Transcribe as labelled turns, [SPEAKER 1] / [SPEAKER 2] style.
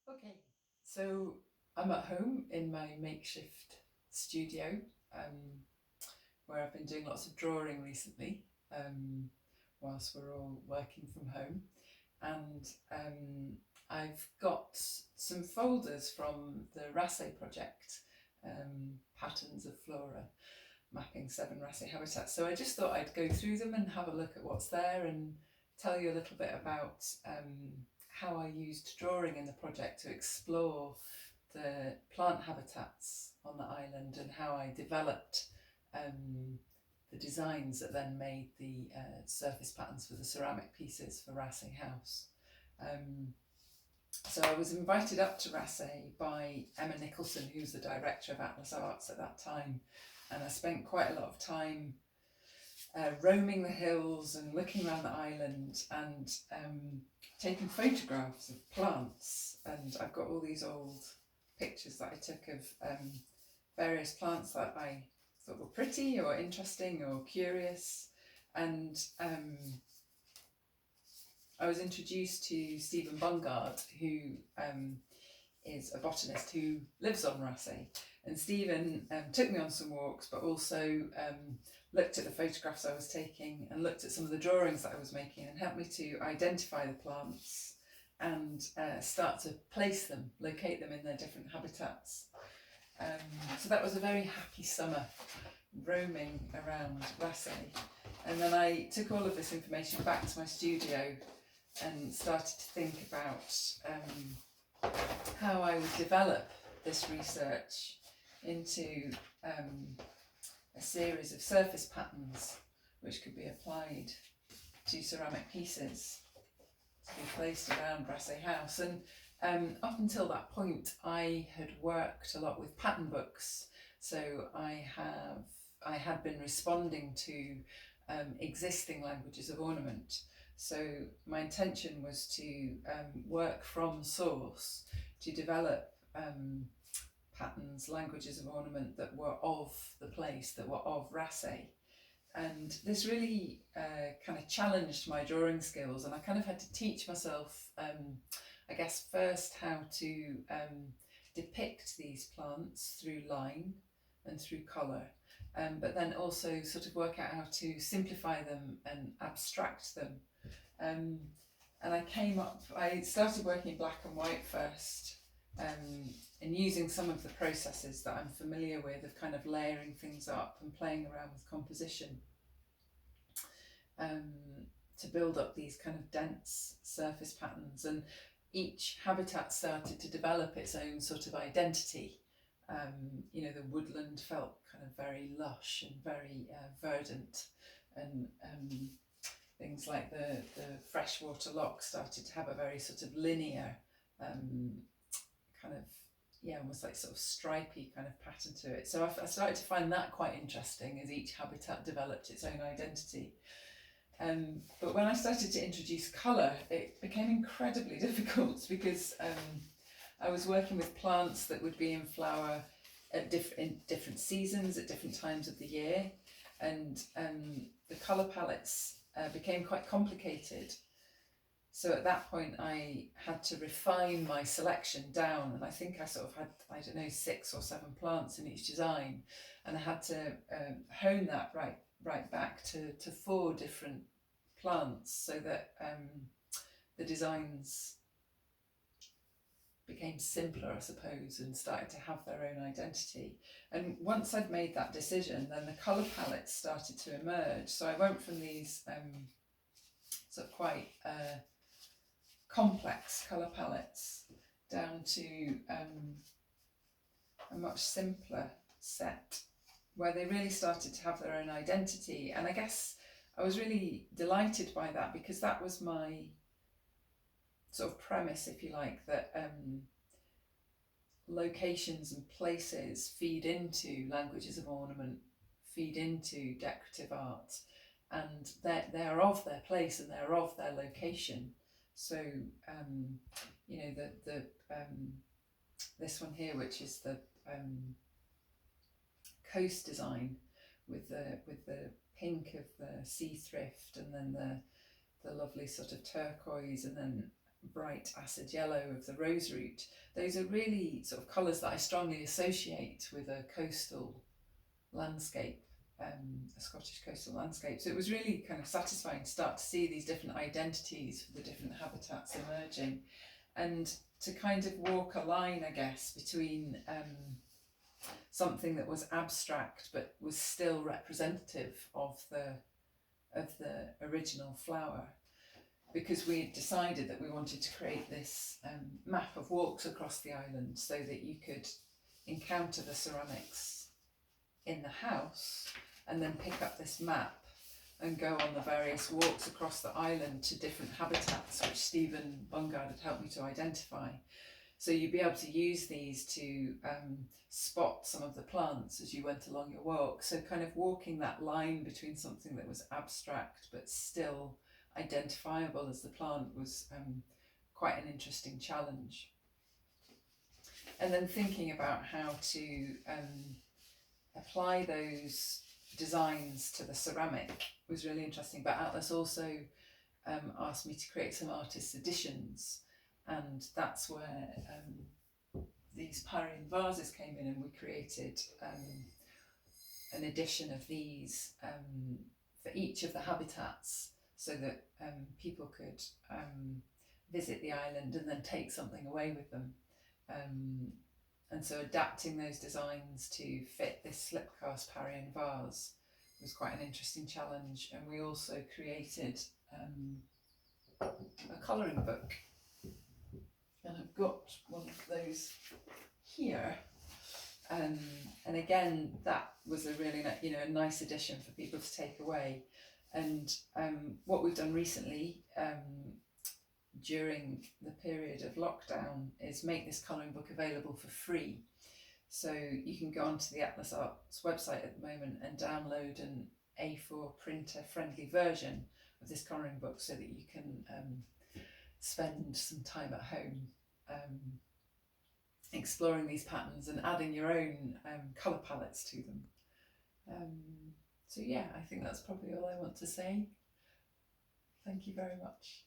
[SPEAKER 1] Okay, so I'm at home in my makeshift studio, where I've been doing lots of drawing recently, whilst we're all working from home. And I've got some folders from the Raasay project, patterns of Flora, mapping Seven Raasay Habitats. So I just thought I'd go through them and have a look at what's there and tell you a little bit about how I used drawing in the project to explore the plant habitats on the island and how I developed the designs that then made the surface patterns for the ceramic pieces for Raasay House. So I was invited up to Raasay by Emma Nicholson, who was the director of Atlas Arts at that time, and I spent quite a lot of time roaming the hills and looking around the island and taking photographs of plants. And I've got all these old pictures that I took of various plants that I thought were pretty or interesting or curious. And I was introduced to Stephen Bungard, who is a botanist who lives on Raasay. And Stephen took me on some walks, but also looked at the photographs I was taking and looked at some of the drawings that I was making and helped me to identify the plants and start to place them, locate them in their different habitats. So that was a very happy summer roaming around Raasay. And then I took all of this information back to my studio and started to think about how I would develop this research into a series of surface patterns which could be applied to ceramic pieces to be placed around Raasay House. And up until that point, I had worked a lot with pattern books. So I had been responding to existing languages of ornament. So my intention was to work from source to develop patterns, languages of ornament that were of the place, that were of Raasay. And this really kind of challenged my drawing skills, and I kind of had to teach myself, I guess, first how to depict these plants through line and through colour, but then also sort of work out how to simplify them and abstract them. And I started working in black and white first, and using some of the processes that I'm familiar with of kind of layering things up and playing around with composition, to build up these kind of dense surface patterns. And each habitat started to develop its own sort of identity. The woodland felt kind of very lush and very verdant, and things like the freshwater loch started to have a very sort of linear kind of, almost like sort of stripy kind of pattern to it. So I started to find that quite interesting as each habitat developed its own identity. But when I started to introduce colour, it became incredibly difficult because I was working with plants that would be in flower at in different seasons, at different times of the year, and the colour palettes became quite complicated. So at that point I had to refine my selection down, and I think I sort of had, 6 or 7 plants in each design, and I had to hone that right back to 4 different plants, so that the designs became simpler, I suppose, and started to have their own identity. And once I'd made that decision, then the colour palettes started to emerge. So I went from these sort of quite complex colour palettes down to a much simpler set, where they really started to have their own identity. And I guess I was really delighted by that, because that was my sort of premise, if you like, that locations and places feed into languages of ornament, feed into decorative art, and they're of their place and they're of their location. So this one here, which is the coast design with the pink of the sea thrift, and then the lovely sort of turquoise, and then bright acid yellow of the roseroot. Those are really sort of colours that I strongly associate with a coastal landscape, a Scottish coastal landscape. So it was really kind of satisfying to start to see these different identities for the different habitats emerging, and to kind of walk a line, I guess, between something that was abstract but was still representative of the original flower, because we had decided that we wanted to create this map of walks across the island so that you could encounter the ceramics in the house and then pick up this map and go on the various walks across the island to different habitats which Stephen Bungard had helped me to identify. So you'd be able to use these to spot some of the plants as you went along your walk. So kind of walking that line between something that was abstract but still identifiable as the plant was quite an interesting challenge. And then thinking about how to apply those designs to the ceramic was really interesting. But Atlas also asked me to create some artist's editions, and that's where these Parian vases came in, and we created an edition of these for each of the habitats, so that people could visit the island and then take something away with them. And so adapting those designs to fit this slip cast Parian vase was quite an interesting challenge. And we also created a colouring book, and I've got one of those here. And again, that was a really a nice addition for people to take away. And what we've done recently during the period of lockdown is make this colouring book available for free. So you can go onto the Atlas Arts website at the moment and download an A4 printer friendly version of this colouring book, so that you can spend some time at home exploring these patterns and adding your own colour palettes to them. So yeah, I think that's probably all I want to say. Thank you very much.